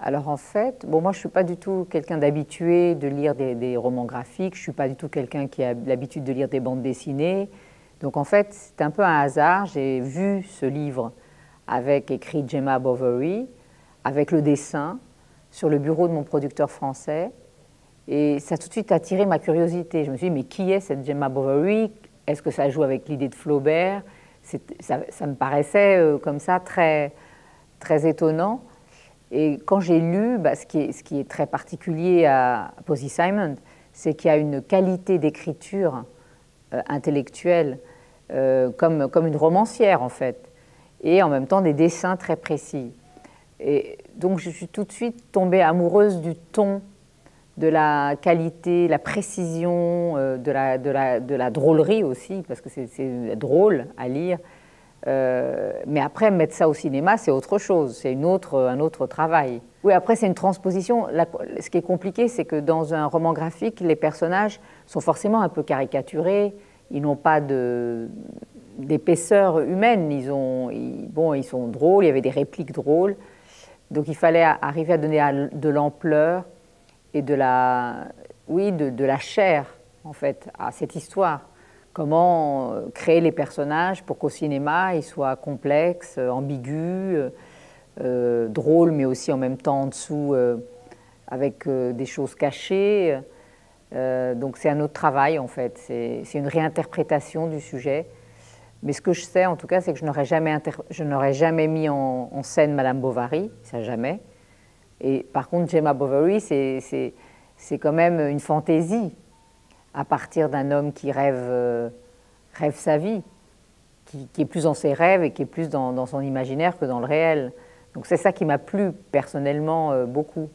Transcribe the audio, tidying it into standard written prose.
Alors en fait, bon, moi je ne suis pas du tout quelqu'un d'habitué de lire des romans graphiques, je ne suis pas du tout quelqu'un qui a l'habitude de lire des bandes dessinées. Donc en fait, c'est un peu un hasard. J'ai vu ce livre avec écrit Gemma Bovary, avec le dessin, sur le bureau de mon producteur français. Et ça a tout de suite attiré ma curiosité. Je me suis dit, mais qui est cette Gemma Bovary? Est-ce que ça joue avec l'idée de Flaubert? Ça me paraissait comme ça très, très étonnant. Et quand j'ai lu, ce qui est très particulier à Posy Simon, c'est qu'il y a une qualité d'écriture intellectuelle, comme une romancière en fait, et en même temps des dessins très précis. Et donc je suis tout de suite tombée amoureuse du ton, de la qualité, la précision, de la drôlerie aussi, parce que c'est drôle à lire. Mais après, mettre ça au cinéma, c'est autre chose, c'est un autre travail. Oui, après, c'est une transposition. Ce qui est compliqué, c'est que dans un roman graphique, les personnages sont forcément un peu caricaturés, ils n'ont pas d'épaisseur humaine, ils sont drôles, il y avait des répliques drôles, donc il fallait arriver à donner de l'ampleur et de la chair, en fait, à cette histoire. Comment créer les personnages pour qu'au cinéma, ils soient complexes, ambigus, drôles, mais aussi en même temps en dessous, avec des choses cachées. Donc c'est un autre travail, en fait. C'est une réinterprétation du sujet. Mais ce que je sais, en tout cas, c'est que je n'aurais jamais mis en scène Madame Bovary, ça jamais. Et par contre, Gemma Bovary, c'est quand même une fantaisie à partir d'un homme qui rêve sa vie, qui est plus dans ses rêves et qui est plus dans son imaginaire que dans le réel. Donc c'est ça qui m'a plu personnellement beaucoup.